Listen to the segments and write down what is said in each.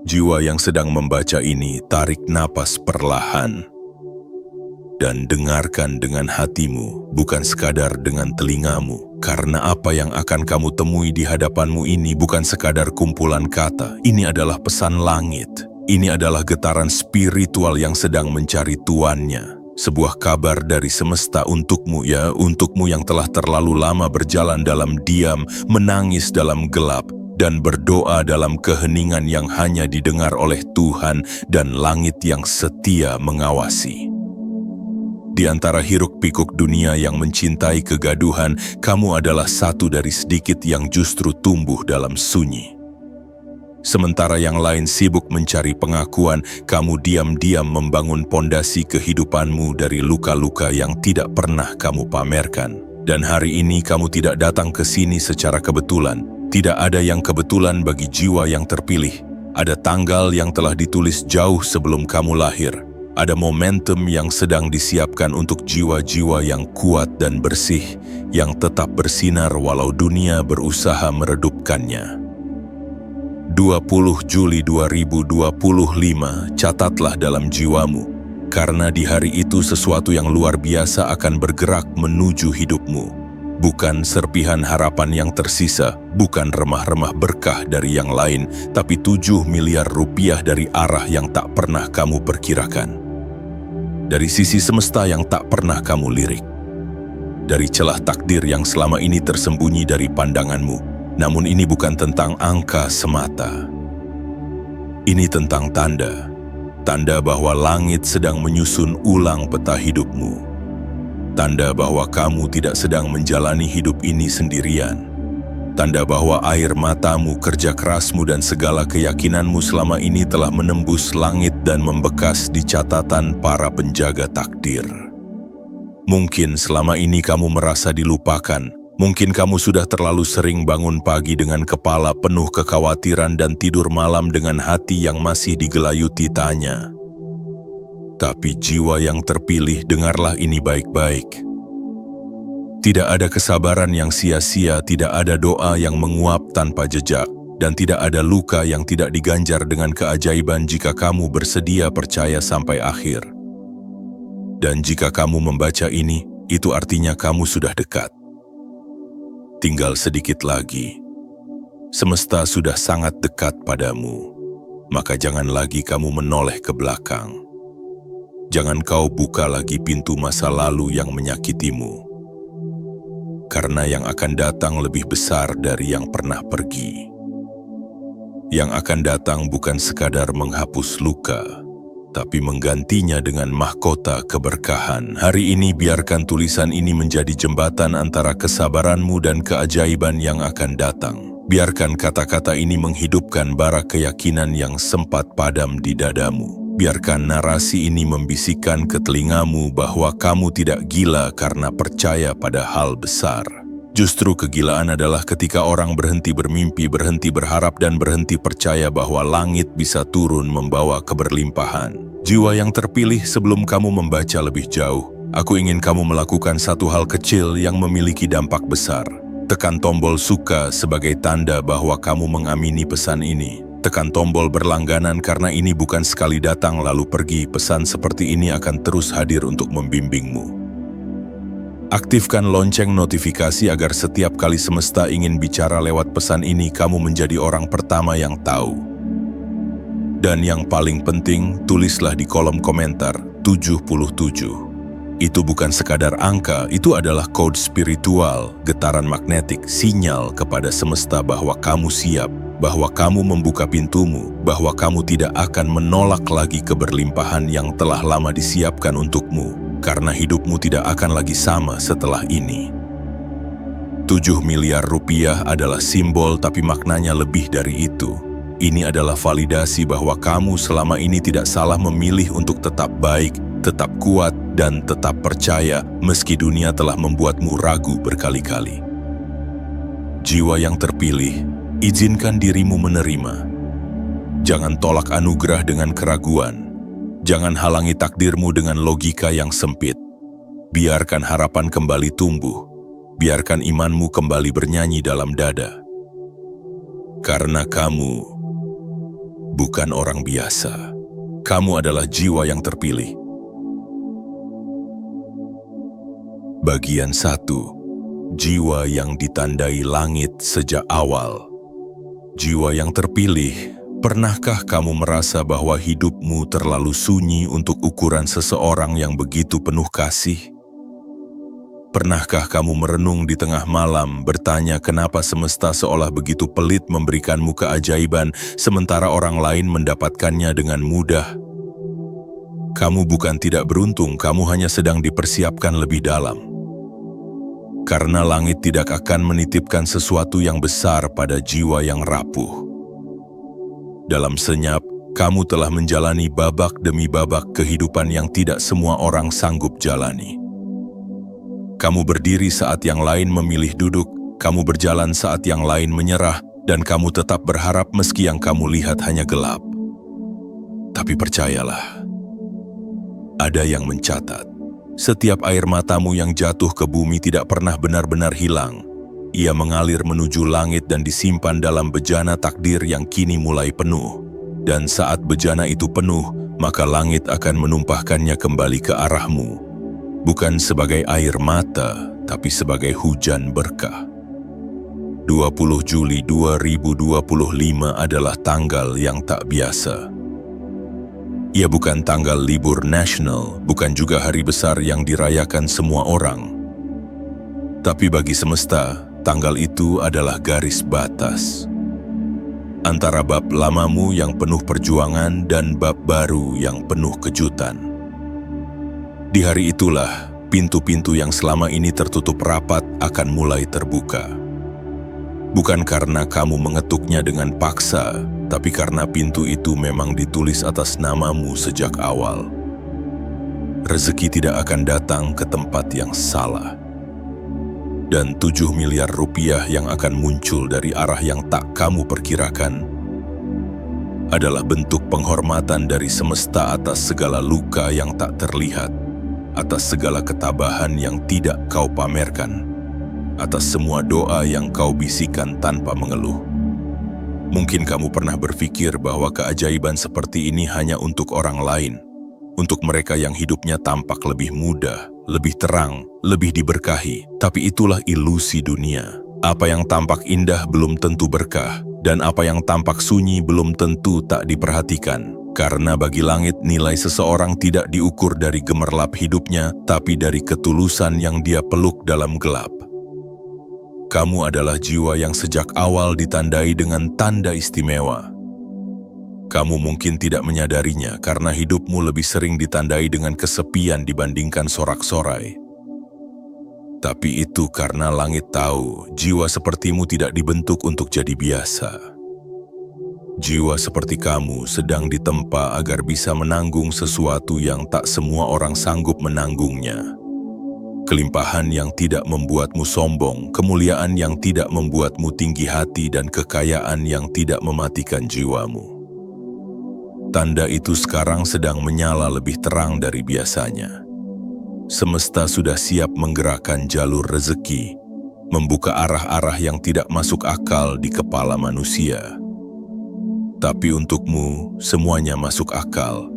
Jiwa yang sedang membaca ini, tarik napas perlahan dan dengarkan dengan hatimu, bukan sekadar dengan telingamu. Karena apa yang akan kamu temui di hadapanmu ini bukan sekadar kumpulan kata. Ini adalah pesan langit. Ini adalah getaran spiritual yang sedang mencari tuannya. Sebuah kabar dari semesta untukmu, ya, untukmu yang telah terlalu lama berjalan dalam diam, menangis dalam gelap, dan berdoa dalam keheningan yang hanya didengar oleh Tuhan dan langit yang setia mengawasi. Di antara hiruk-pikuk dunia yang mencintai kegaduhan, kamu adalah satu dari sedikit yang justru tumbuh dalam sunyi. Sementara yang lain sibuk mencari pengakuan, kamu diam-diam membangun pondasi kehidupanmu dari luka-luka yang tidak pernah kamu pamerkan. Dan hari ini kamu tidak datang ke sini secara kebetulan. Tidak ada yang kebetulan bagi jiwa yang terpilih. Ada tanggal yang telah ditulis jauh sebelum kamu lahir. Ada momentum yang sedang disiapkan untuk jiwa-jiwa yang kuat dan bersih, yang tetap bersinar walau dunia berusaha meredupkannya. 20 Juli 2025, catatlah dalam jiwamu, karena di hari itu sesuatu yang luar biasa akan bergerak menuju hidupmu. Bukan serpihan harapan yang tersisa, bukan remah-remah berkah dari yang lain, tapi 7 miliar rupiah dari arah yang tak pernah kamu perkirakan. Dari sisi semesta yang tak pernah kamu lirik. Dari celah takdir yang selama ini tersembunyi dari pandanganmu. Namun ini bukan tentang angka semata. Ini tentang tanda. Tanda bahwa langit sedang menyusun ulang peta hidupmu. Tanda bahwa kamu tidak sedang menjalani hidup ini sendirian. Tanda bahwa air matamu, kerja kerasmu, dan segala keyakinanmu selama ini telah menembus langit dan membekas di catatan para penjaga takdir. Mungkin selama ini kamu merasa dilupakan. Mungkin kamu sudah terlalu sering bangun pagi dengan kepala penuh kekhawatiran dan tidur malam dengan hati yang masih digelayuti tanya. Tapi jiwa yang terpilih, dengarlah ini baik-baik. Tidak ada kesabaran yang sia-sia, tidak ada doa yang menguap tanpa jejak, dan tidak ada luka yang tidak diganjar dengan keajaiban jika kamu bersedia percaya sampai akhir. Dan jika kamu membaca ini, itu artinya kamu sudah dekat. Tinggal sedikit lagi. Semesta sudah sangat dekat padamu, maka jangan lagi kamu menoleh ke belakang. Jangan kau buka lagi pintu masa lalu yang menyakitimu. Karena yang akan datang lebih besar dari yang pernah pergi. Yang akan datang bukan sekadar menghapus luka, tapi menggantinya dengan mahkota keberkahan. Hari ini biarkan tulisan ini menjadi jembatan antara kesabaranmu dan keajaiban yang akan datang. Biarkan kata-kata ini menghidupkan bara keyakinan yang sempat padam di dadamu. Biarkan narasi ini membisikkan ke telingamu bahwa kamu tidak gila karena percaya pada hal besar. Justru kegilaan adalah ketika orang berhenti bermimpi, berhenti berharap, dan berhenti percaya bahwa langit bisa turun membawa keberlimpahan. Jiwa yang terpilih, sebelum kamu membaca lebih jauh, aku ingin kamu melakukan satu hal kecil yang memiliki dampak besar. Tekan tombol suka sebagai tanda bahwa kamu mengamini pesan ini. Tekan tombol berlangganan karena ini bukan sekali datang lalu pergi. Pesan seperti ini akan terus hadir untuk membimbingmu. Aktifkan lonceng notifikasi agar setiap kali semesta ingin bicara lewat pesan ini, kamu menjadi orang pertama yang tahu. Dan yang paling penting, tulislah di kolom komentar 77. Itu bukan sekadar angka, itu adalah kode spiritual, getaran magnetik, sinyal kepada semesta bahwa kamu siap, bahwa kamu membuka pintumu, bahwa kamu tidak akan menolak lagi keberlimpahan yang telah lama disiapkan untukmu, karena hidupmu tidak akan lagi sama setelah ini. 7 miliar rupiah adalah simbol, tapi maknanya lebih dari itu. Ini adalah validasi bahwa kamu selama ini tidak salah memilih untuk tetap baik, tetap kuat, dan tetap percaya meski dunia telah membuatmu ragu berkali-kali. Jiwa yang terpilih, izinkan dirimu menerima. Jangan tolak anugerah dengan keraguan. Jangan halangi takdirmu dengan logika yang sempit. Biarkan harapan kembali tumbuh. Biarkan imanmu kembali bernyanyi dalam dada. Karena kamu bukan orang biasa. Kamu adalah jiwa yang terpilih. Bagian 1. Jiwa yang ditandai langit sejak awal. Jiwa yang terpilih, pernahkah kamu merasa bahwa hidupmu terlalu sunyi untuk ukuran seseorang yang begitu penuh kasih? Pernahkah kamu merenung di tengah malam, bertanya kenapa semesta seolah begitu pelit memberikanmu keajaiban, sementara orang lain mendapatkannya dengan mudah? Kamu bukan tidak beruntung, kamu hanya sedang dipersiapkan lebih dalam. Karena langit tidak akan menitipkan sesuatu yang besar pada jiwa yang rapuh. Dalam senyap, kamu telah menjalani babak demi babak kehidupan yang tidak semua orang sanggup jalani. Kamu berdiri saat yang lain memilih duduk, kamu berjalan saat yang lain menyerah, dan kamu tetap berharap meski yang kamu lihat hanya gelap. Tapi percayalah, ada yang mencatat. Setiap air matamu yang jatuh ke bumi tidak pernah benar-benar hilang. Ia mengalir menuju langit dan disimpan dalam bejana takdir yang kini mulai penuh. Dan saat bejana itu penuh, maka langit akan menumpahkannya kembali ke arahmu. Bukan sebagai air mata, tapi sebagai hujan berkah. 20 Juli 2025 adalah tanggal yang tak biasa. Ia bukan tanggal libur nasional, bukan juga hari besar yang dirayakan semua orang. Tapi bagi semesta, tanggal itu adalah garis batas antara bab lamamu yang penuh perjuangan dan bab baru yang penuh kejutan. Di hari itulah, pintu-pintu yang selama ini tertutup rapat akan mulai terbuka. Bukan karena kamu mengetuknya dengan paksa, tapi karena pintu itu memang ditulis atas namamu sejak awal. Rezeki tidak akan datang ke tempat yang salah. Dan 7 miliar rupiah yang akan muncul dari arah yang tak kamu perkirakan adalah bentuk penghormatan dari semesta atas segala luka yang tak terlihat, atas segala ketabahan yang tidak kau pamerkan, atas semua doa yang kau bisikan tanpa mengeluh. Mungkin kamu pernah berpikir bahwa keajaiban seperti ini hanya untuk orang lain, untuk mereka yang hidupnya tampak lebih mudah, lebih terang, lebih diberkahi. Tapi itulah ilusi dunia. Apa yang tampak indah belum tentu berkah, dan apa yang tampak sunyi belum tentu tak diperhatikan. Karena bagi langit, nilai seseorang tidak diukur dari gemerlap hidupnya, tapi dari ketulusan yang dia peluk dalam gelap. Kamu adalah jiwa yang sejak awal ditandai dengan tanda istimewa. Kamu mungkin tidak menyadarinya karena hidupmu lebih sering ditandai dengan kesepian dibandingkan sorak-sorai. Tapi itu karena langit tahu, jiwa sepertimu tidak dibentuk untuk jadi biasa. Jiwa seperti kamu sedang ditempa agar bisa menanggung sesuatu yang tak semua orang sanggup menanggungnya. Kelimpahan yang tidak membuatmu sombong, kemuliaan yang tidak membuatmu tinggi hati, dan kekayaan yang tidak mematikan jiwamu. Tanda itu sekarang sedang menyala lebih terang dari biasanya. Semesta sudah siap menggerakkan jalur rezeki, membuka arah-arah yang tidak masuk akal di kepala manusia. Tapi untukmu, semuanya masuk akal.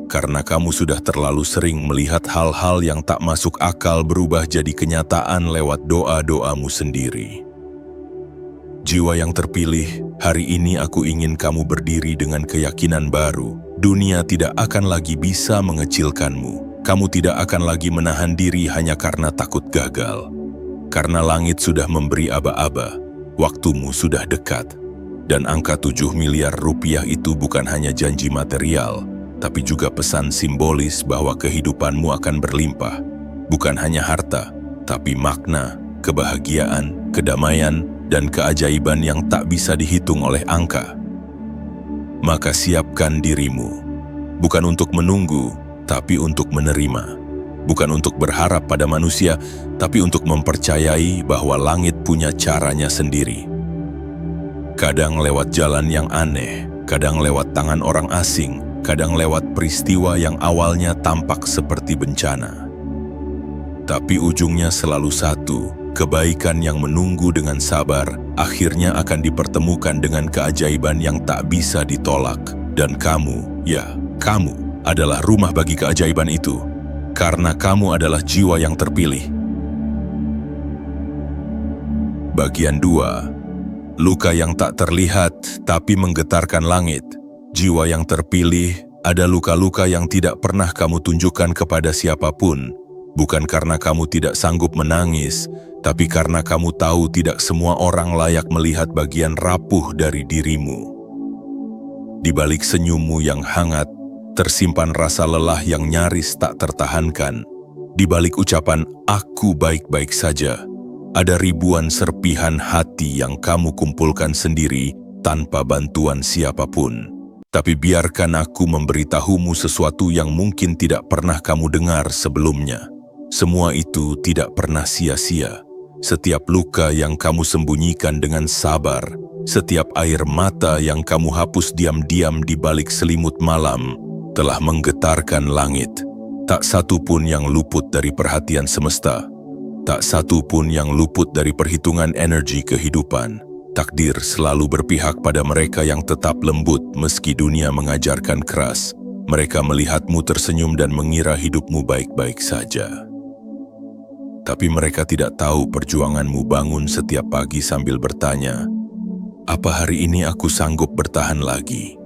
Karena kamu sudah terlalu sering melihat hal-hal yang tak masuk akal berubah jadi kenyataan lewat doa-doamu sendiri. Jiwa yang terpilih, hari ini aku ingin kamu berdiri dengan keyakinan baru. Dunia tidak akan lagi bisa mengecilkanmu. Kamu tidak akan lagi menahan diri hanya karena takut gagal. Karena langit sudah memberi aba-aba, waktumu sudah dekat. Dan angka 7 miliar rupiah itu bukan hanya janji material, tapi juga pesan simbolis bahwa kehidupanmu akan berlimpah. Bukan hanya harta, tapi makna, kebahagiaan, kedamaian, dan keajaiban yang tak bisa dihitung oleh angka. Maka siapkan dirimu, bukan untuk menunggu, tapi untuk menerima. Bukan untuk berharap pada manusia, tapi untuk mempercayai bahwa langit punya caranya sendiri. Kadang lewat jalan yang aneh, kadang lewat tangan orang asing, kadang lewat peristiwa yang awalnya tampak seperti bencana. Tapi ujungnya selalu satu, kebaikan yang menunggu dengan sabar, akhirnya akan dipertemukan dengan keajaiban yang tak bisa ditolak. Dan kamu, ya, kamu adalah rumah bagi keajaiban itu, karena kamu adalah jiwa yang terpilih. Bagian 2. Luka yang tak terlihat tapi menggetarkan langit. Jiwa yang terpilih ada luka-luka yang tidak pernah kamu tunjukkan kepada siapapun, bukan karena kamu tidak sanggup menangis, tapi karena kamu tahu tidak semua orang layak melihat bagian rapuh dari dirimu. Di balik senyummu yang hangat, tersimpan rasa lelah yang nyaris tak tertahankan. Di balik ucapan, "Aku baik-baik saja," ada ribuan serpihan hati yang kamu kumpulkan sendiri tanpa bantuan siapapun. Tapi biarkan aku memberitahumu sesuatu yang mungkin tidak pernah kamu dengar sebelumnya. Semua itu tidak pernah sia-sia. Setiap luka yang kamu sembunyikan dengan sabar, setiap air mata yang kamu hapus diam-diam di balik selimut malam, telah menggetarkan langit. Tak satu pun yang luput dari perhatian semesta. Tak satu pun yang luput dari perhitungan energi kehidupan. Takdir selalu berpihak pada mereka yang tetap lembut meski dunia mengajarkan keras. Mereka melihatmu tersenyum dan mengira hidupmu baik-baik saja. Tapi mereka tidak tahu perjuanganmu bangun setiap pagi sambil bertanya, "Apa hari ini aku sanggup bertahan lagi?"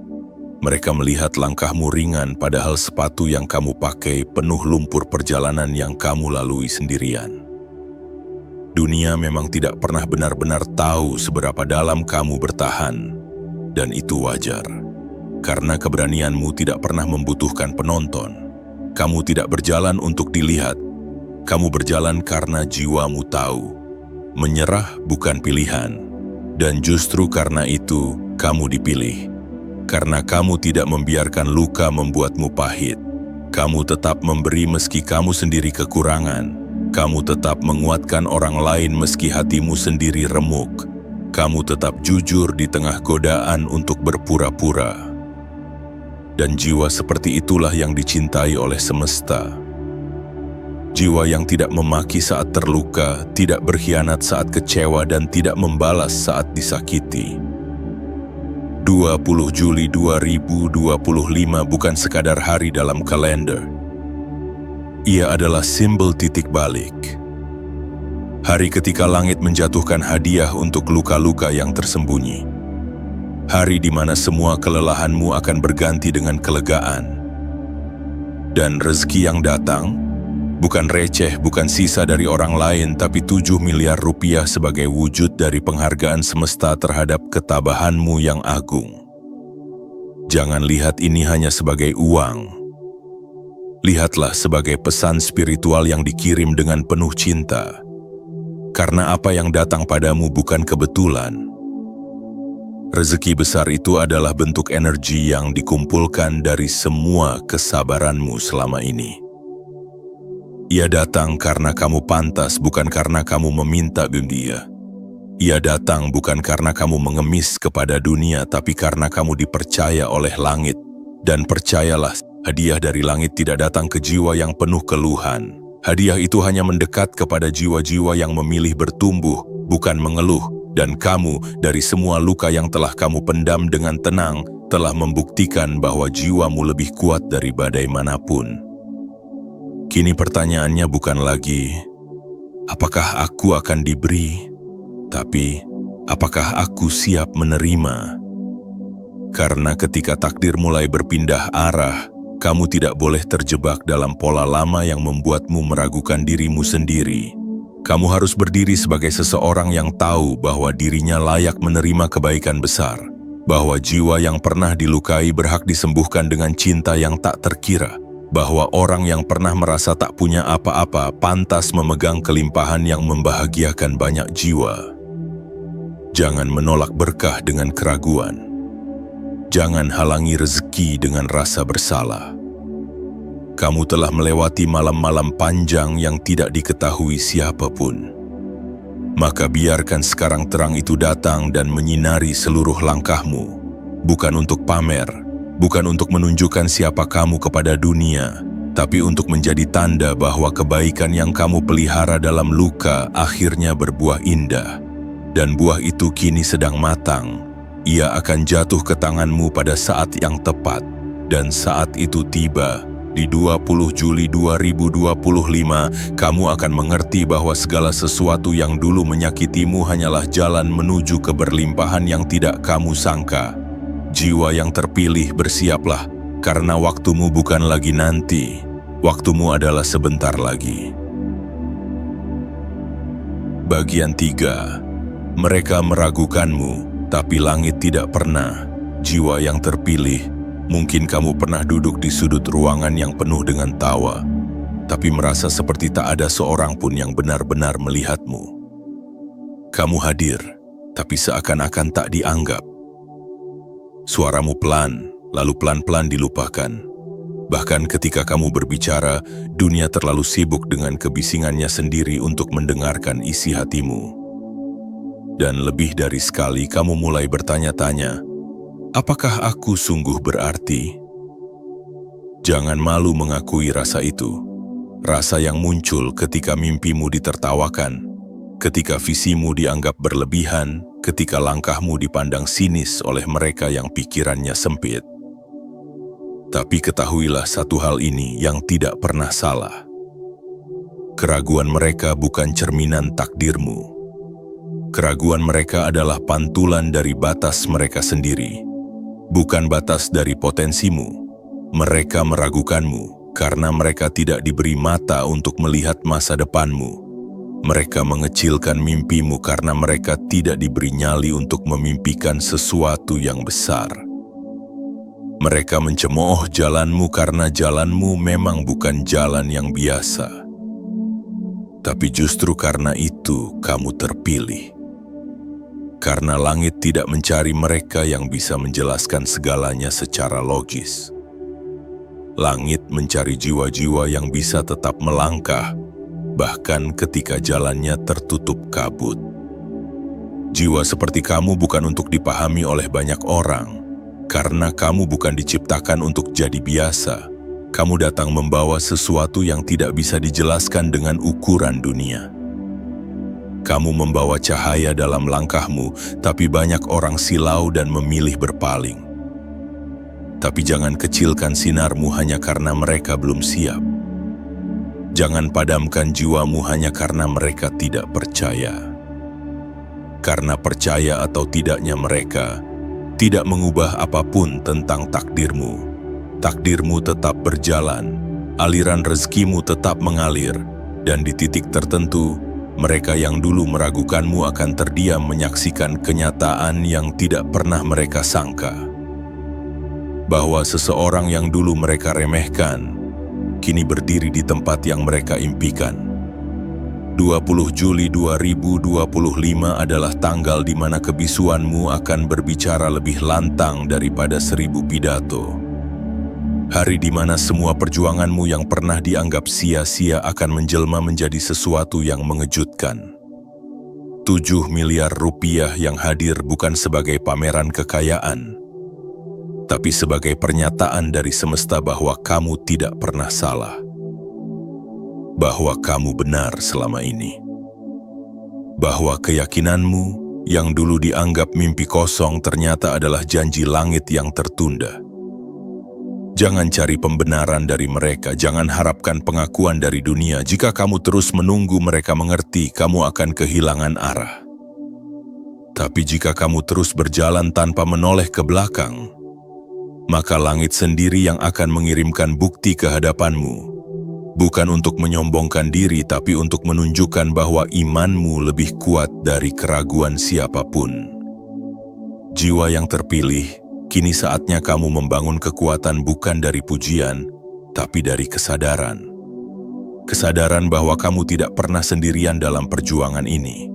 Mereka melihat langkahmu ringan padahal sepatu yang kamu pakai penuh lumpur perjalanan yang kamu lalui sendirian. Dunia memang tidak pernah benar-benar tahu seberapa dalam kamu bertahan, dan itu wajar. Karena keberanianmu tidak pernah membutuhkan penonton. Kamu tidak berjalan untuk dilihat, kamu berjalan karena jiwamu tahu. Menyerah bukan pilihan, dan justru karena itu kamu dipilih. Karena kamu tidak membiarkan luka membuatmu pahit. Kamu tetap memberi meski kamu sendiri kekurangan. Kamu tetap menguatkan orang lain meski hatimu sendiri remuk. Kamu tetap jujur di tengah godaan untuk berpura-pura. Dan jiwa seperti itulah yang dicintai oleh semesta. Jiwa yang tidak memaki saat terluka, tidak berkhianat saat kecewa, dan tidak membalas saat disakiti. 20 Juli 2025 bukan sekadar hari dalam kalender. Ia adalah simbol titik balik. Hari ketika langit menjatuhkan hadiah untuk luka-luka yang tersembunyi. Hari di mana semua kelelahanmu akan berganti dengan kelegaan. Dan rezeki yang datang, bukan receh, bukan sisa dari orang lain, tapi 7 miliar rupiah sebagai wujud dari penghargaan semesta terhadap ketabahanmu yang agung. Jangan lihat ini hanya sebagai uang. Lihatlah sebagai pesan spiritual yang dikirim dengan penuh cinta. Karena apa yang datang padamu bukan kebetulan. Rezeki besar itu adalah bentuk energi yang dikumpulkan dari semua kesabaranmu selama ini. Ia datang karena kamu pantas, bukan karena kamu meminta dunia. Ia datang bukan karena kamu mengemis kepada dunia, tapi karena kamu dipercaya oleh langit. Dan percayalah, hadiah dari langit tidak datang ke jiwa yang penuh keluhan. Hadiah itu hanya mendekat kepada jiwa-jiwa yang memilih bertumbuh, bukan mengeluh. Dan kamu, dari semua luka yang telah kamu pendam dengan tenang, telah membuktikan bahwa jiwamu lebih kuat dari badai manapun. Kini pertanyaannya bukan lagi, apakah aku akan diberi? Tapi, apakah aku siap menerima? Karena ketika takdir mulai berpindah arah, kamu tidak boleh terjebak dalam pola lama yang membuatmu meragukan dirimu sendiri. Kamu harus berdiri sebagai seseorang yang tahu bahwa dirinya layak menerima kebaikan besar, bahwa jiwa yang pernah dilukai berhak disembuhkan dengan cinta yang tak terkira, bahwa orang yang pernah merasa tak punya apa-apa pantas memegang kelimpahan yang membahagiakan banyak jiwa. Jangan menolak berkah dengan keraguan. Jangan halangi rezeki dengan rasa bersalah. Kamu telah melewati malam-malam panjang yang tidak diketahui siapapun. Maka biarkan sekarang terang itu datang dan menyinari seluruh langkahmu. Bukan untuk pamer, bukan untuk menunjukkan siapa kamu kepada dunia, tapi untuk menjadi tanda bahwa kebaikan yang kamu pelihara dalam luka akhirnya berbuah indah. Dan buah itu kini sedang matang. Ia akan jatuh ke tanganmu pada saat yang tepat, dan saat itu tiba, di 20 Juli 2025, kamu akan mengerti bahwa segala sesuatu yang dulu menyakitimu hanyalah jalan menuju keberlimpahan yang tidak kamu sangka. Jiwa yang terpilih, bersiaplah, karena waktumu bukan lagi nanti, waktumu adalah sebentar lagi. Bagian 3. Mereka meragukanmu, tapi langit tidak pernah. Jiwa yang terpilih, mungkin kamu pernah duduk di sudut ruangan yang penuh dengan tawa, tapi merasa seperti tak ada seorang pun yang benar-benar melihatmu. Kamu hadir, tapi seakan-akan tak dianggap. Suaramu pelan, lalu pelan-pelan dilupakan. Bahkan ketika kamu berbicara, dunia terlalu sibuk dengan kebisingannya sendiri untuk mendengarkan isi hatimu. Dan lebih dari sekali kamu mulai bertanya-tanya, apakah aku sungguh berarti? Jangan malu mengakui rasa itu. Rasa yang muncul ketika mimpimu ditertawakan, ketika visimu dianggap berlebihan, ketika langkahmu dipandang sinis oleh mereka yang pikirannya sempit. Tapi ketahuilah satu hal ini yang tidak pernah salah. Keraguan mereka bukan cerminan takdirmu. Keraguan mereka adalah pantulan dari batas mereka sendiri, bukan batas dari potensimu. Mereka meragukanmu karena mereka tidak diberi mata untuk melihat masa depanmu. Mereka mengecilkan mimpimu karena mereka tidak diberi nyali untuk memimpikan sesuatu yang besar. Mereka mencemooh jalanmu karena jalanmu memang bukan jalan yang biasa. Tapi justru karena itu kamu terpilih. Karena langit tidak mencari mereka yang bisa menjelaskan segalanya secara logis. Langit mencari jiwa-jiwa yang bisa tetap melangkah, bahkan ketika jalannya tertutup kabut. Jiwa seperti kamu bukan untuk dipahami oleh banyak orang. Karena kamu bukan diciptakan untuk jadi biasa, kamu datang membawa sesuatu yang tidak bisa dijelaskan dengan ukuran dunia. Kamu membawa cahaya dalam langkahmu, tapi banyak orang silau dan memilih berpaling. Tapi jangan kecilkan sinarmu hanya karena mereka belum siap. Jangan padamkan jiwamu hanya karena mereka tidak percaya. Karena percaya atau tidaknya mereka tidak mengubah apapun tentang takdirmu. Takdirmu tetap berjalan, aliran rezekimu tetap mengalir, dan di titik tertentu, mereka yang dulu meragukanmu akan terdiam menyaksikan kenyataan yang tidak pernah mereka sangka. Bahwa seseorang yang dulu mereka remehkan, kini berdiri di tempat yang mereka impikan. 20 Juli 2025 adalah tanggal di mana kebisuanmu akan berbicara lebih lantang daripada 1000 pidato. Hari di mana semua perjuanganmu yang pernah dianggap sia-sia akan menjelma menjadi sesuatu yang mengejutkan. 7 miliar rupiah yang hadir bukan sebagai pameran kekayaan, tapi sebagai pernyataan dari semesta bahwa kamu tidak pernah salah. Bahwa kamu benar selama ini. Bahwa keyakinanmu yang dulu dianggap mimpi kosong ternyata adalah janji langit yang tertunda. Jangan cari pembenaran dari mereka, jangan harapkan pengakuan dari dunia. Jika kamu terus menunggu mereka mengerti, kamu akan kehilangan arah. Tapi jika kamu terus berjalan tanpa menoleh ke belakang, maka langit sendiri yang akan mengirimkan bukti ke hadapanmu. Bukan untuk menyombongkan diri, tapi untuk menunjukkan bahwa imanmu lebih kuat dari keraguan siapapun. Jiwa yang terpilih, kini saatnya kamu membangun kekuatan bukan dari pujian, tapi dari kesadaran. Kesadaran bahwa kamu tidak pernah sendirian dalam perjuangan ini.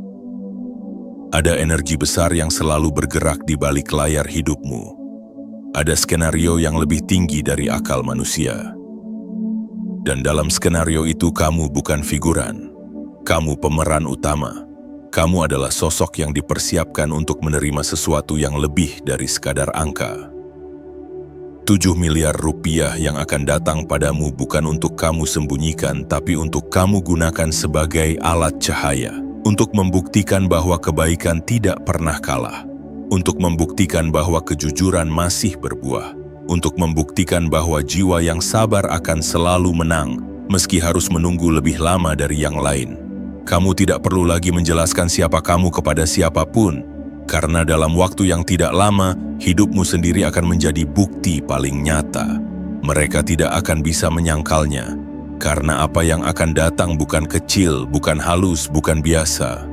Ada energi besar yang selalu bergerak di balik layar hidupmu. Ada skenario yang lebih tinggi dari akal manusia. Dan dalam skenario itu kamu bukan figuran. Kamu pemeran utama. Kamu adalah sosok yang dipersiapkan untuk menerima sesuatu yang lebih dari sekadar angka. 7 miliar rupiah yang akan datang padamu bukan untuk kamu sembunyikan, tapi untuk kamu gunakan sebagai alat cahaya. Untuk membuktikan bahwa kebaikan tidak pernah kalah. untuk membuktikan bahwa kejujuran masih berbuah, untuk membuktikan bahwa jiwa yang sabar akan selalu menang, meski harus menunggu lebih lama dari yang lain. Kamu tidak perlu lagi menjelaskan siapa kamu kepada siapapun, karena dalam waktu yang tidak lama, hidupmu sendiri akan menjadi bukti paling nyata. Mereka tidak akan bisa menyangkalnya, karena apa yang akan datang bukan kecil, bukan halus, bukan biasa.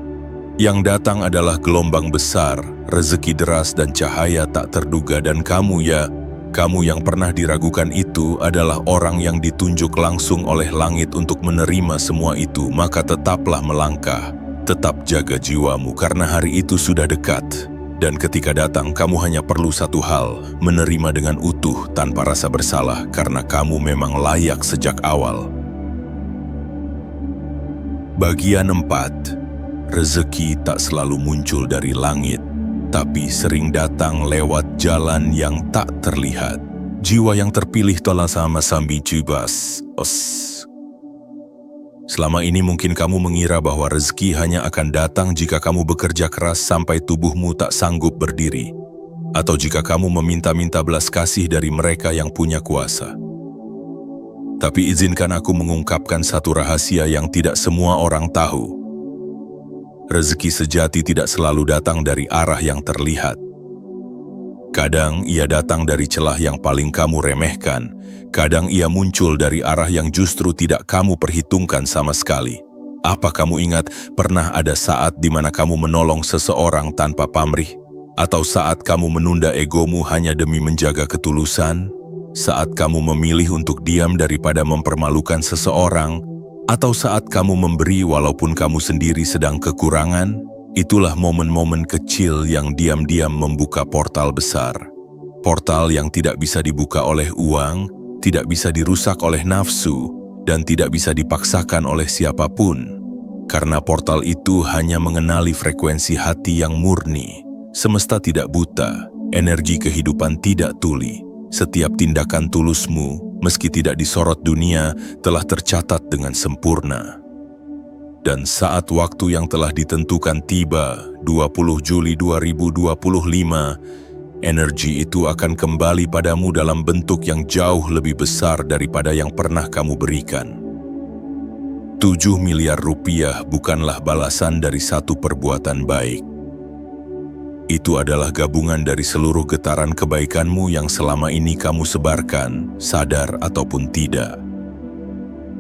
Yang datang adalah gelombang besar, rezeki deras dan cahaya tak terduga, dan kamu yang pernah diragukan itu adalah orang yang ditunjuk langsung oleh langit untuk menerima semua itu. Maka tetaplah melangkah, tetap jaga jiwamu karena hari itu sudah dekat. Dan ketika datang, kamu hanya perlu satu hal, menerima dengan utuh tanpa rasa bersalah karena kamu memang layak sejak awal. Bagian 4. Rezeki tak selalu muncul dari langit, tapi sering datang lewat jalan yang tak terlihat. Jiwa yang terpilih telah sama sambil cubas. Selama ini mungkin kamu mengira bahwa rezeki hanya akan datang jika kamu bekerja keras sampai tubuhmu tak sanggup berdiri, atau jika kamu meminta-minta belas kasih dari mereka yang punya kuasa. Tapi izinkan aku mengungkapkan satu rahasia yang tidak semua orang tahu. Rezeki sejati tidak selalu datang dari arah yang terlihat. Kadang ia datang dari celah yang paling kamu remehkan, kadang ia muncul dari arah yang justru tidak kamu perhitungkan sama sekali. Apa kamu ingat pernah ada saat di mana kamu menolong seseorang tanpa pamrih? Atau saat kamu menunda egomu hanya demi menjaga ketulusan? Saat kamu memilih untuk diam daripada mempermalukan seseorang? Atau saat kamu memberi walaupun kamu sendiri sedang kekurangan? Itulah momen-momen kecil yang diam-diam membuka portal besar. Portal yang tidak bisa dibuka oleh uang, tidak bisa dirusak oleh nafsu, dan tidak bisa dipaksakan oleh siapapun. Karena portal itu hanya mengenali frekuensi hati yang murni. Semesta tidak buta, energi kehidupan tidak tuli. Setiap tindakan tulusmu, meski tidak disorot dunia, telah tercatat dengan sempurna. Dan saat waktu yang telah ditentukan tiba, 20 Juli 2025, energi itu akan kembali padamu dalam bentuk yang jauh lebih besar daripada yang pernah kamu berikan. 7 miliar rupiah bukanlah balasan dari satu perbuatan baik. Itu adalah gabungan dari seluruh getaran kebaikanmu yang selama ini kamu sebarkan, sadar ataupun tidak.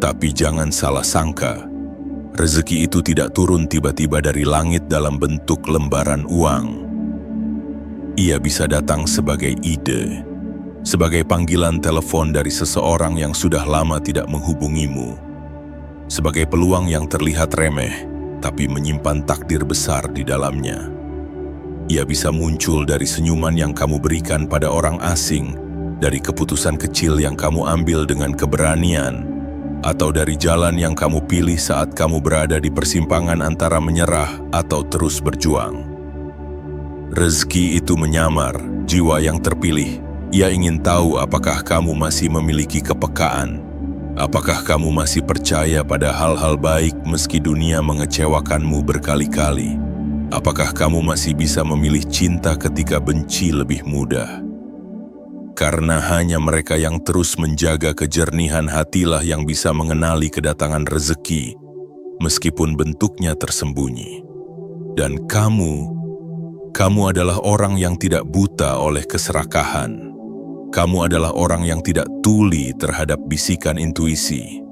Tapi jangan salah sangka, rezeki itu tidak turun tiba-tiba dari langit dalam bentuk lembaran uang. Ia bisa datang sebagai ide, sebagai panggilan telepon dari seseorang yang sudah lama tidak menghubungimu, sebagai peluang yang terlihat remeh, tapi menyimpan takdir besar di dalamnya. Ia bisa muncul dari senyuman yang kamu berikan pada orang asing, dari keputusan kecil yang kamu ambil dengan keberanian, atau dari jalan yang kamu pilih saat kamu berada di persimpangan antara menyerah atau terus berjuang. Rezeki itu menyamar, jiwa yang terpilih. Ia ingin tahu apakah kamu masih memiliki kepekaan, apakah kamu masih percaya pada hal-hal baik meski dunia mengecewakanmu berkali-kali. Apakah kamu masih bisa memilih cinta ketika benci lebih mudah? Karena hanya mereka yang terus menjaga kejernihan hatilah yang bisa mengenali kedatangan rezeki, meskipun bentuknya tersembunyi. Dan kamu adalah orang yang tidak buta oleh keserakahan. Kamu adalah orang yang tidak tuli terhadap bisikan intuisi.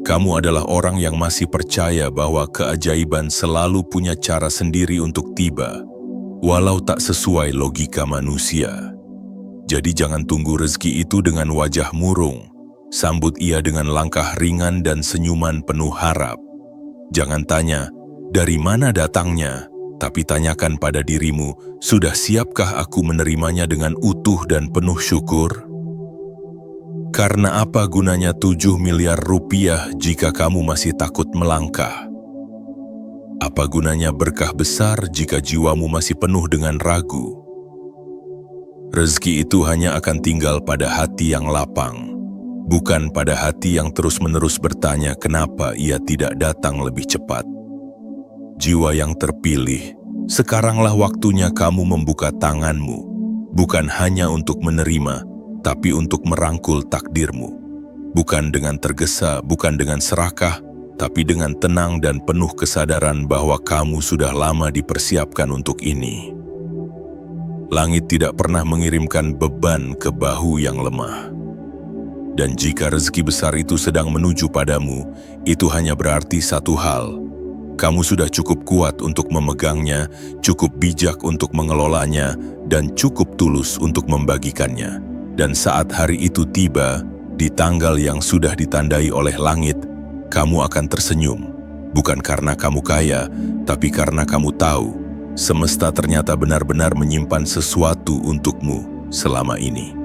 Kamu adalah orang yang masih percaya bahwa keajaiban selalu punya cara sendiri untuk tiba, walau tak sesuai logika manusia. Jadi jangan tunggu rezeki itu dengan wajah murung, sambut ia dengan langkah ringan dan senyuman penuh harap. Jangan tanya, dari mana datangnya? Tapi tanyakan pada dirimu, sudah siapkah aku menerimanya dengan utuh dan penuh syukur? Karena apa gunanya 7 miliar rupiah jika kamu masih takut melangkah? Apa gunanya berkah besar jika jiwamu masih penuh dengan ragu? Rezeki itu hanya akan tinggal pada hati yang lapang, bukan pada hati yang terus-menerus bertanya kenapa ia tidak datang lebih cepat. Jiwa yang terpilih Sekaranglah waktunya kamu membuka tanganmu, bukan hanya untuk menerima, tapi untuk merangkul takdirmu. Bukan dengan tergesa, bukan dengan serakah, tapi dengan tenang dan penuh kesadaran bahwa kamu sudah lama dipersiapkan untuk ini. Langit tidak pernah mengirimkan beban ke bahu yang lemah. Dan jika rezeki besar itu sedang menuju padamu, itu hanya berarti satu hal. Kamu sudah cukup kuat untuk memegangnya, cukup bijak untuk mengelolanya, dan cukup tulus untuk membagikannya. Dan saat hari itu tiba, di tanggal yang sudah ditandai oleh langit, kamu akan tersenyum. Bukan karena kamu kaya, tapi karena kamu tahu, semesta ternyata benar-benar menyimpan sesuatu untukmu selama ini.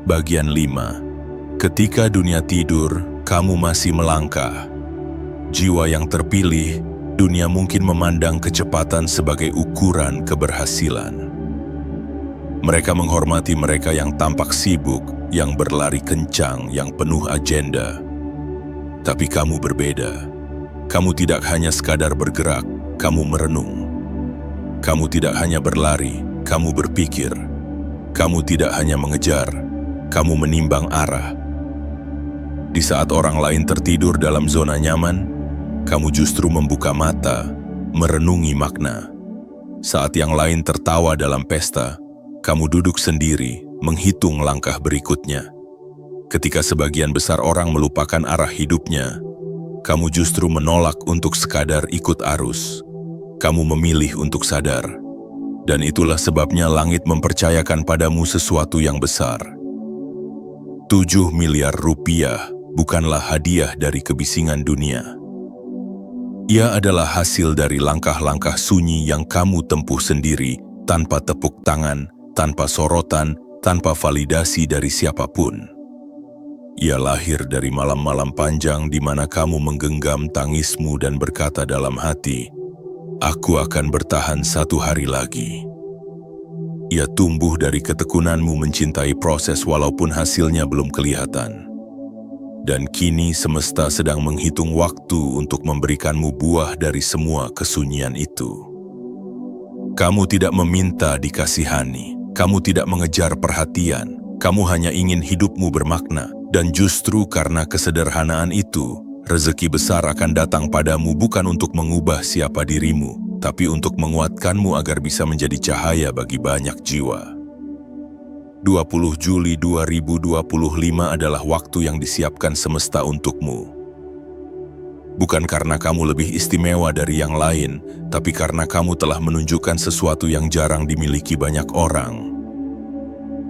Bagian 5. Ketika dunia tidur, kamu masih melangkah. Jiwa yang terpilih, dunia mungkin memandang kecepatan sebagai ukuran keberhasilan. Mereka menghormati mereka yang tampak sibuk, yang berlari kencang, yang penuh agenda. Tapi kamu berbeda. Kamu tidak hanya sekadar bergerak, kamu merenung. Kamu tidak hanya berlari, kamu berpikir. Kamu tidak hanya mengejar, kamu menimbang arah. Di saat orang lain tertidur dalam zona nyaman, kamu justru membuka mata, merenungi makna. Saat yang lain tertawa dalam pesta, kamu duduk sendiri, menghitung langkah berikutnya. Ketika sebagian besar orang melupakan arah hidupnya, kamu justru menolak untuk sekadar ikut arus. Kamu memilih untuk sadar. Dan itulah sebabnya langit mempercayakan padamu sesuatu yang besar. 7 miliar rupiah bukanlah hadiah dari kebisingan dunia. Ia adalah hasil dari langkah-langkah sunyi yang kamu tempuh sendiri, tanpa tepuk tangan, tanpa sorotan, tanpa validasi dari siapapun. Ia lahir dari malam-malam panjang di mana kamu menggenggam tangismu dan berkata dalam hati, "Aku akan bertahan 1 hari lagi." Ia tumbuh dari ketekunanmu mencintai proses walaupun hasilnya belum kelihatan. Dan kini semesta sedang menghitung waktu untuk memberikanmu buah dari semua kesunyian itu. Kamu tidak meminta dikasihani. Kamu tidak mengejar perhatian, kamu hanya ingin hidupmu bermakna. Dan justru karena kesederhanaan itu, rezeki besar akan datang padamu bukan untuk mengubah siapa dirimu, tapi untuk menguatkanmu agar bisa menjadi cahaya bagi banyak jiwa. 20 Juli 2025 adalah waktu yang disiapkan semesta untukmu. Bukan karena kamu lebih istimewa dari yang lain, tapi karena kamu telah menunjukkan sesuatu yang jarang dimiliki banyak orang.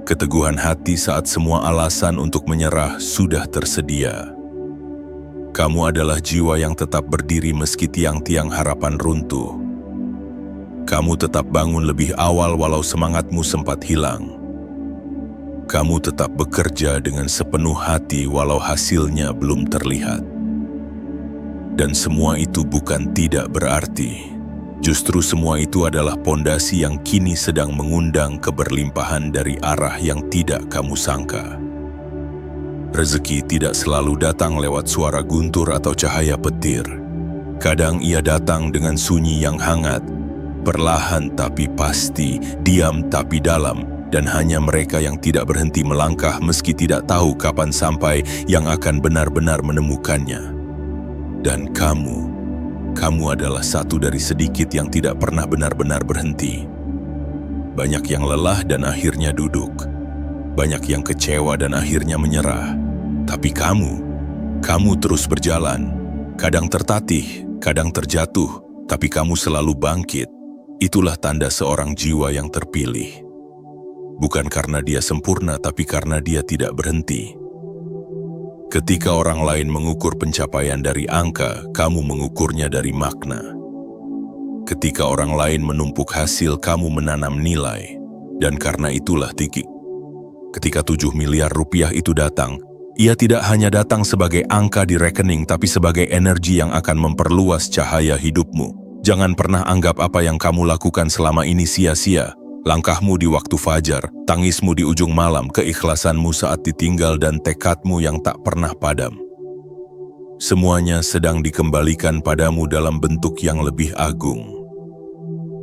Keteguhan hati saat semua alasan untuk menyerah sudah tersedia. Kamu adalah jiwa yang tetap berdiri meski tiang-tiang harapan runtuh. Kamu tetap bangun lebih awal walau semangatmu sempat hilang. Kamu tetap bekerja dengan sepenuh hati walau hasilnya belum terlihat. Dan semua itu bukan tidak berarti. Justru semua itu adalah pondasi yang kini sedang mengundang keberlimpahan dari arah yang tidak kamu sangka. Rezeki tidak selalu datang lewat suara guntur atau cahaya petir. Kadang ia datang dengan sunyi yang hangat, perlahan tapi pasti, diam tapi dalam, dan hanya mereka yang tidak berhenti melangkah meski tidak tahu kapan sampai yang akan benar-benar menemukannya. Dan kamu adalah satu dari sedikit yang tidak pernah benar-benar berhenti. Banyak yang lelah dan akhirnya duduk. Banyak yang kecewa dan akhirnya menyerah. Tapi kamu terus berjalan. Kadang tertatih, kadang terjatuh, tapi kamu selalu bangkit. Itulah tanda seorang jiwa yang terpilih. Bukan karena dia sempurna, tapi karena dia tidak berhenti. Ketika orang lain mengukur pencapaian dari angka, kamu mengukurnya dari makna. Ketika orang lain menumpuk hasil, kamu menanam nilai. Dan karena itulah ketika 7 miliar rupiah itu datang, ia tidak hanya datang sebagai angka di rekening, tapi sebagai energi yang akan memperluas cahaya hidupmu. Jangan pernah anggap apa yang kamu lakukan selama ini sia-sia. Langkahmu di waktu fajar, tangismu di ujung malam, keikhlasanmu saat ditinggal, dan tekadmu yang tak pernah padam. Semuanya sedang dikembalikan padamu dalam bentuk yang lebih agung.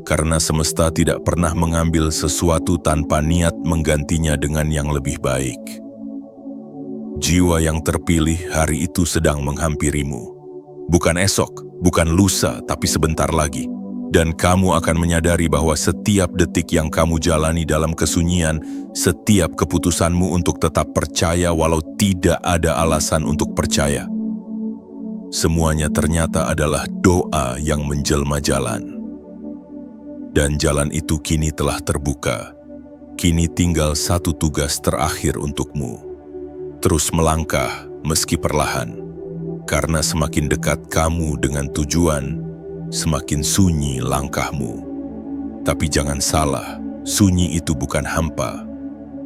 Karena semesta tidak pernah mengambil sesuatu tanpa niat menggantinya dengan yang lebih baik. Jiwa yang terpilih hari itu sedang menghampirimu. Bukan esok, bukan lusa, tapi sebentar lagi. Dan kamu akan menyadari bahwa setiap detik yang kamu jalani dalam kesunyian, setiap keputusanmu untuk tetap percaya walau tidak ada alasan untuk percaya. Semuanya ternyata adalah doa yang menjelma jalan. Dan jalan itu kini telah terbuka. Kini tinggal satu tugas terakhir untukmu. Terus melangkah meski perlahan. Karena semakin dekat kamu dengan tujuan, semakin sunyi langkahmu. Tapi jangan salah, sunyi itu bukan hampa.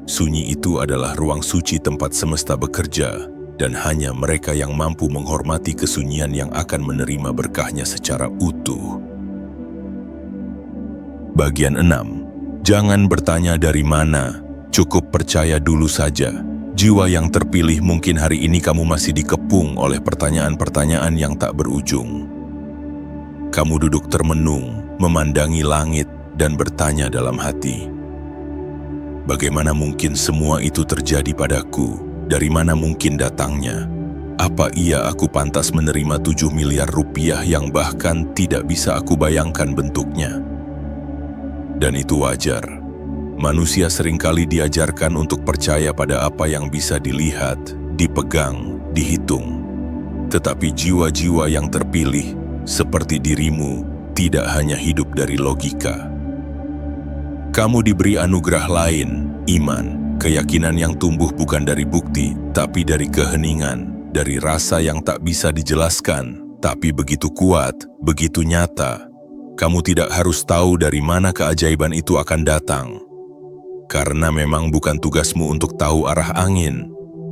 Sunyi itu adalah ruang suci tempat semesta bekerja, dan hanya mereka yang mampu menghormati kesunyian yang akan menerima berkahnya secara utuh. Bagian 6. Jangan bertanya dari mana, cukup percaya dulu saja. Jiwa yang terpilih, mungkin hari ini kamu masih dikepung oleh pertanyaan-pertanyaan yang tak berujung. Kamu duduk termenung, memandangi langit, dan bertanya dalam hati, bagaimana mungkin semua itu terjadi padaku? Dari mana mungkin datangnya? Apa iya aku pantas menerima 7 miliar rupiah yang bahkan tidak bisa aku bayangkan bentuknya? Dan itu wajar. Manusia seringkali diajarkan untuk percaya pada apa yang bisa dilihat, dipegang, dihitung. Tetapi jiwa-jiwa yang terpilih, seperti dirimu, tidak hanya hidup dari logika. Kamu diberi anugerah lain, iman. Keyakinan yang tumbuh bukan dari bukti, tapi dari keheningan, dari rasa yang tak bisa dijelaskan, tapi begitu kuat, begitu nyata. Kamu tidak harus tahu dari mana keajaiban itu akan datang. Karena memang bukan tugasmu untuk tahu arah angin.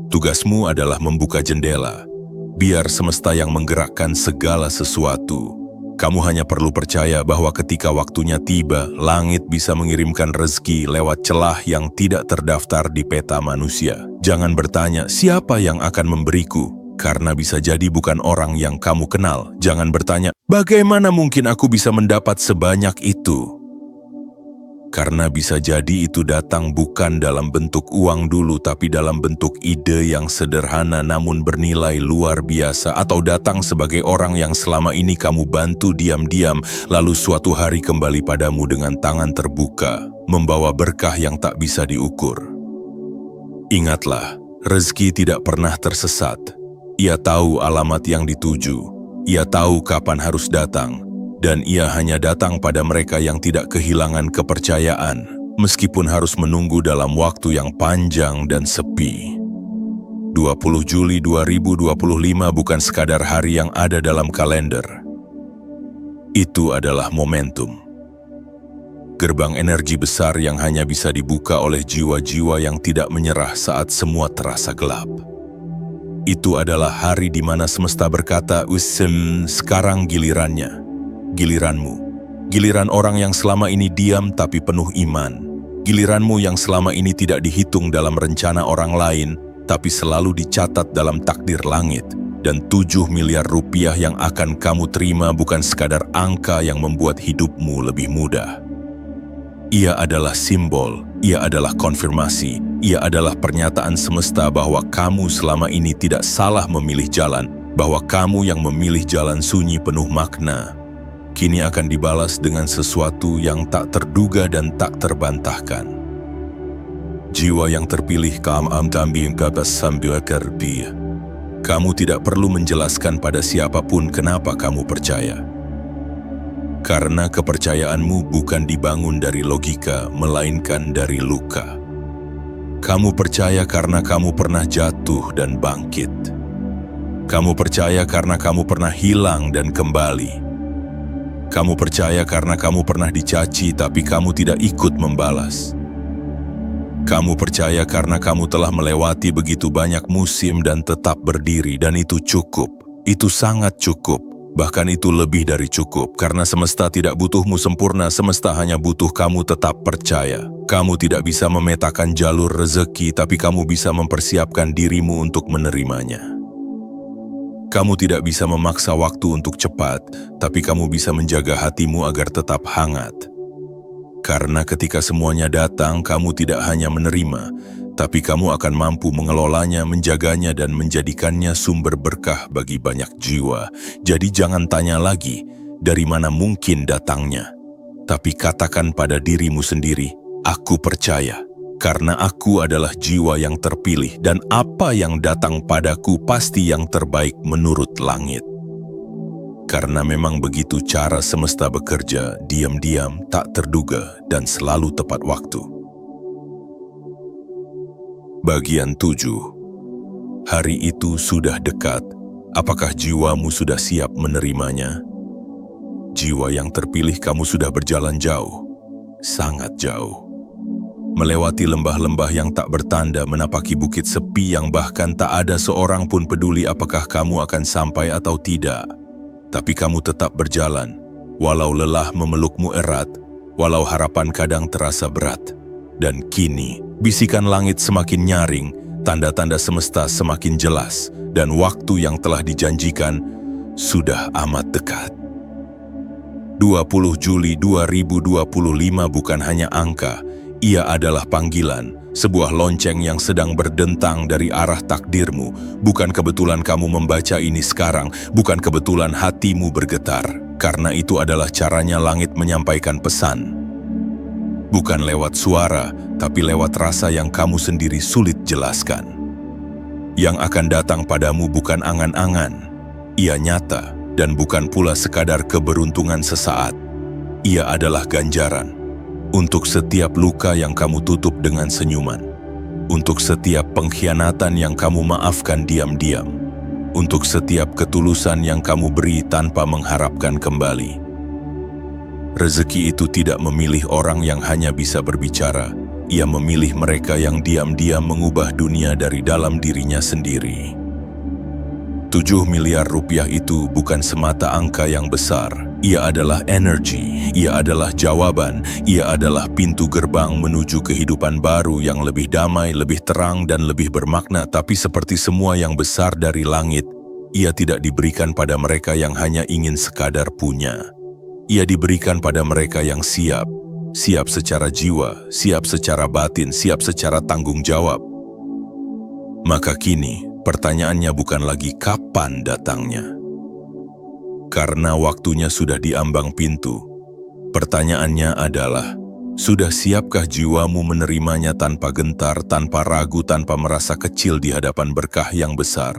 Tugasmu adalah membuka jendela. Biar semesta yang menggerakkan segala sesuatu. Kamu hanya perlu percaya bahwa ketika waktunya tiba, langit bisa mengirimkan rezeki lewat celah yang tidak terdaftar di peta manusia. Jangan bertanya, siapa yang akan memberiku? Karena bisa jadi bukan orang yang kamu kenal. Jangan bertanya, bagaimana mungkin aku bisa mendapat sebanyak itu? Karena bisa jadi itu datang bukan dalam bentuk uang dulu, tapi dalam bentuk ide yang sederhana namun bernilai luar biasa, atau datang sebagai orang yang selama ini kamu bantu diam-diam, lalu suatu hari kembali padamu dengan tangan terbuka, membawa berkah yang tak bisa diukur. Ingatlah, rezeki tidak pernah tersesat. Ia tahu alamat yang dituju, ia tahu kapan harus datang, dan ia hanya datang pada mereka yang tidak kehilangan kepercayaan, meskipun harus menunggu dalam waktu yang panjang dan sepi. 20 Juli 2025 bukan sekadar hari yang ada dalam kalender. Itu adalah momentum. Gerbang energi besar yang hanya bisa dibuka oleh jiwa-jiwa yang tidak menyerah saat semua terasa gelap. Itu adalah hari di mana semesta berkata, sekarang gilirannya. Giliranmu, giliran orang yang selama ini diam tapi penuh iman. Giliranmu yang selama ini tidak dihitung dalam rencana orang lain, tapi selalu dicatat dalam takdir langit. Dan 7 miliar rupiah yang akan kamu terima bukan sekadar angka yang membuat hidupmu lebih mudah. Ia adalah simbol, ia adalah konfirmasi, ia adalah pernyataan semesta bahwa kamu selama ini tidak salah memilih jalan, bahwa kamu yang memilih jalan sunyi penuh makna, kini akan dibalas dengan sesuatu yang tak terduga dan tak terbantahkan. Jiwa yang terpilih kamu tidak perlu menjelaskan pada siapapun kenapa kamu percaya. Karena kepercayaanmu bukan dibangun dari logika, melainkan dari luka. Kamu percaya karena kamu pernah jatuh dan bangkit. Kamu percaya karena kamu pernah hilang dan kembali. Kamu percaya karena kamu pernah dicaci tapi kamu tidak ikut membalas. Kamu percaya karena kamu telah melewati begitu banyak musim dan tetap berdiri, dan itu cukup. Itu sangat cukup. Bahkan itu lebih dari cukup, karena semesta tidak butuhmu sempurna, semesta hanya butuh kamu tetap percaya. Kamu tidak bisa memetakan jalur rezeki, tapi kamu bisa mempersiapkan dirimu untuk menerimanya. Kamu tidak bisa memaksa waktu untuk cepat, tapi kamu bisa menjaga hatimu agar tetap hangat. Karena ketika semuanya datang, kamu tidak hanya menerima, tapi kamu akan mampu mengelolanya, menjaganya, dan menjadikannya sumber berkah bagi banyak jiwa. Jadi jangan tanya lagi, dari mana mungkin datangnya. Tapi katakan pada dirimu sendiri, aku percaya. Karena aku adalah jiwa yang terpilih dan apa yang datang padaku pasti yang terbaik menurut langit. Karena memang begitu cara semesta bekerja, diam-diam, tak terduga, dan selalu tepat waktu. Bagian 7. Hari itu sudah dekat. Apakah jiwamu sudah siap menerimanya? Jiwa yang terpilih, kamu sudah berjalan jauh, sangat jauh. Melewati lembah-lembah yang tak bertanda, menapaki bukit sepi yang bahkan tak ada seorang pun peduli apakah kamu akan sampai atau tidak. Tapi kamu tetap berjalan, walau lelah memelukmu erat, walau harapan kadang terasa berat. Dan kini, bisikan langit semakin nyaring, tanda-tanda semesta semakin jelas, dan waktu yang telah dijanjikan sudah amat dekat. 20 Juli 2025 bukan hanya angka, ia adalah panggilan, sebuah lonceng yang sedang berdentang dari arah takdirmu. Bukan kebetulan kamu membaca ini sekarang, bukan kebetulan hatimu bergetar, karena itu adalah caranya langit menyampaikan pesan. Bukan lewat suara, tapi lewat rasa yang kamu sendiri sulit jelaskan. Yang akan datang padamu bukan angan-angan, ia nyata, dan bukan pula sekadar keberuntungan sesaat. Ia adalah ganjaran. Untuk setiap luka yang kamu tutup dengan senyuman, untuk setiap pengkhianatan yang kamu maafkan diam-diam, untuk setiap ketulusan yang kamu beri tanpa mengharapkan kembali. Rezeki itu tidak memilih orang yang hanya bisa berbicara, ia memilih mereka yang diam-diam mengubah dunia dari dalam dirinya sendiri. 7 miliar rupiah itu bukan semata angka yang besar. Ia adalah energi, ia adalah jawaban, ia adalah pintu gerbang menuju kehidupan baru yang lebih damai, lebih terang, dan lebih bermakna. Tapi seperti semua yang besar dari langit, ia tidak diberikan pada mereka yang hanya ingin sekadar punya. Ia diberikan pada mereka yang siap, siap secara jiwa, siap secara batin, siap secara tanggung jawab. Maka kini, pertanyaannya bukan lagi kapan datangnya. Karena waktunya sudah diambang pintu. Pertanyaannya adalah, sudah siapkah jiwamu menerimanya tanpa gentar, tanpa ragu, tanpa merasa kecil di hadapan berkah yang besar?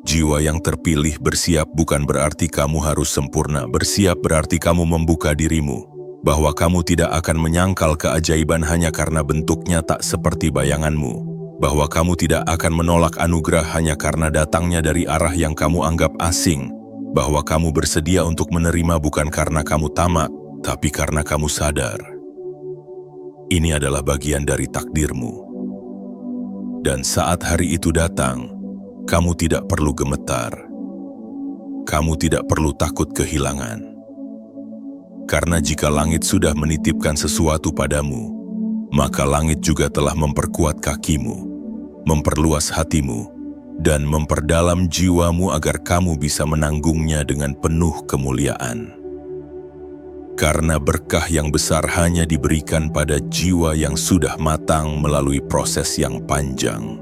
Jiwa yang terpilih bersiap bukan berarti kamu harus sempurna. Bersiap berarti kamu membuka dirimu, bahwa kamu tidak akan menyangkal keajaiban hanya karena bentuknya tak seperti bayanganmu. Bahwa kamu tidak akan menolak anugerah hanya karena datangnya dari arah yang kamu anggap asing. Bahwa kamu bersedia untuk menerima bukan karena kamu tamak, tapi karena kamu sadar. Ini adalah bagian dari takdirmu. Dan saat hari itu datang, kamu tidak perlu gemetar. Kamu tidak perlu takut kehilangan. Karena jika langit sudah menitipkan sesuatu padamu, maka langit juga telah memperkuat kakimu, memperluas hatimu, dan memperdalam jiwamu agar kamu bisa menanggungnya dengan penuh kemuliaan. Karena berkah yang besar hanya diberikan pada jiwa yang sudah matang melalui proses yang panjang.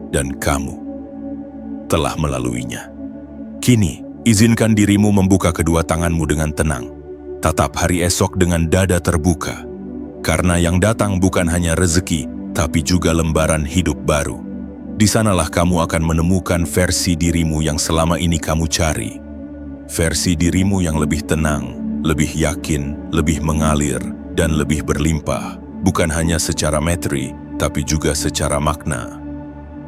Dan kamu telah melaluinya. Kini, izinkan dirimu membuka kedua tanganmu dengan tenang. Tatap hari esok dengan dada terbuka. Karena yang datang bukan hanya rezeki, tapi juga lembaran hidup baru. Di sanalah kamu akan menemukan versi dirimu yang selama ini kamu cari. Versi dirimu yang lebih tenang, lebih yakin, lebih mengalir, dan lebih berlimpah. Bukan hanya secara materi, tapi juga secara makna.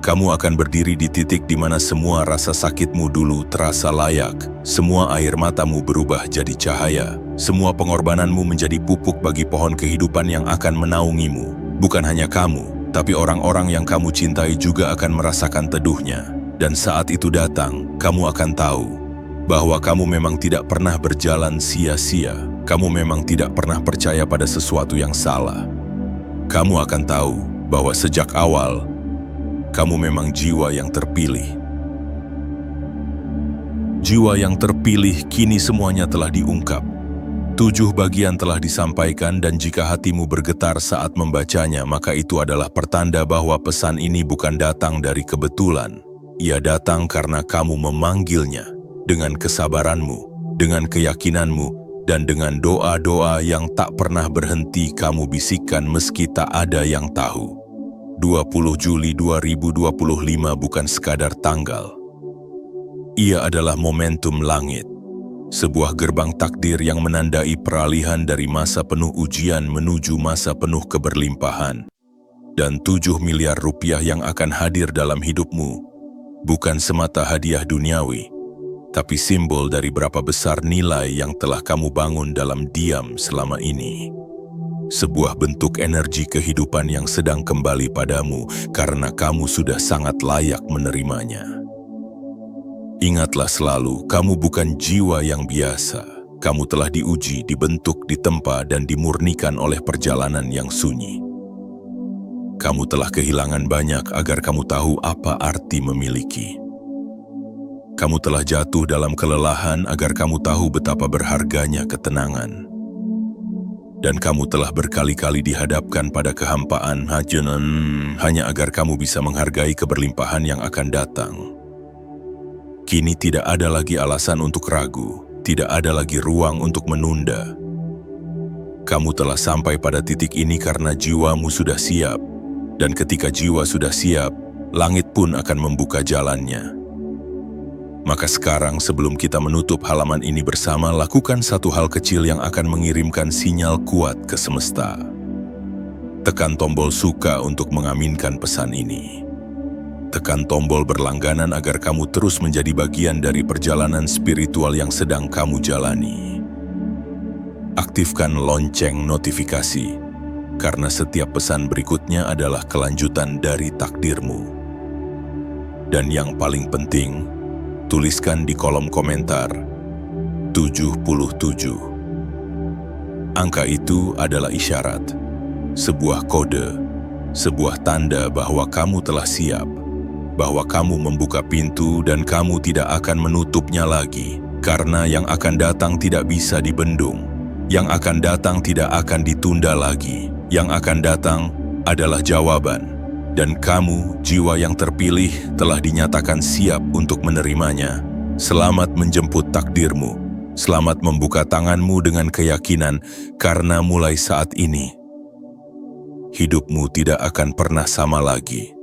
Kamu akan berdiri di titik di mana semua rasa sakitmu dulu terasa layak. Semua air matamu berubah jadi cahaya. Semua pengorbananmu menjadi pupuk bagi pohon kehidupan yang akan menaungimu. Bukan hanya kamu, tapi orang-orang yang kamu cintai juga akan merasakan teduhnya. Dan saat itu datang, kamu akan tahu bahwa kamu memang tidak pernah berjalan sia-sia. Kamu memang tidak pernah percaya pada sesuatu yang salah. Kamu akan tahu bahwa sejak awal, kamu memang jiwa yang terpilih. Jiwa yang terpilih kini semuanya telah diungkap. 7 bagian telah disampaikan dan jika hatimu bergetar saat membacanya, maka itu adalah pertanda bahwa pesan ini bukan datang dari kebetulan. Ia datang karena kamu memanggilnya dengan kesabaranmu, dengan keyakinanmu, dan dengan doa-doa yang tak pernah berhenti kamu bisikkan meski tak ada yang tahu. 20 Juli 2025 bukan sekadar tanggal. Ia adalah momentum langit. Sebuah gerbang takdir yang menandai peralihan dari masa penuh ujian menuju masa penuh keberlimpahan. Dan 7 miliar rupiah yang akan hadir dalam hidupmu, bukan semata hadiah duniawi, tapi simbol dari berapa besar nilai yang telah kamu bangun dalam diam selama ini. Sebuah bentuk energi kehidupan yang sedang kembali padamu karena kamu sudah sangat layak menerimanya. Ingatlah selalu, kamu bukan jiwa yang biasa. Kamu telah diuji, dibentuk, ditempa, dan dimurnikan oleh perjalanan yang sunyi. Kamu telah kehilangan banyak agar kamu tahu apa arti memiliki. Kamu telah jatuh dalam kelelahan agar kamu tahu betapa berharganya ketenangan. Dan kamu telah berkali-kali dihadapkan pada kehampaan hanya agar kamu bisa menghargai keberlimpahan yang akan datang. Kini tidak ada lagi alasan untuk ragu, tidak ada lagi ruang untuk menunda. Kamu telah sampai pada titik ini karena jiwamu sudah siap, dan ketika jiwa sudah siap, langit pun akan membuka jalannya. Maka sekarang sebelum kita menutup halaman ini bersama, lakukan satu hal kecil yang akan mengirimkan sinyal kuat ke semesta. Tekan tombol suka untuk mengaminkan pesan ini. Tekan tombol berlangganan agar kamu terus menjadi bagian dari perjalanan spiritual yang sedang kamu jalani. Aktifkan lonceng notifikasi, karena setiap pesan berikutnya adalah kelanjutan dari takdirmu. Dan yang paling penting, tuliskan di kolom komentar 77. Angka itu adalah isyarat, sebuah kode, sebuah tanda bahwa kamu telah siap, bahwa kamu membuka pintu dan kamu tidak akan menutupnya lagi, karena yang akan datang tidak bisa dibendung, yang akan datang tidak akan ditunda lagi, yang akan datang adalah jawaban, dan kamu, jiwa yang terpilih, telah dinyatakan siap untuk menerimanya. Selamat menjemput takdirmu, selamat membuka tanganmu dengan keyakinan, karena mulai saat ini, hidupmu tidak akan pernah sama lagi.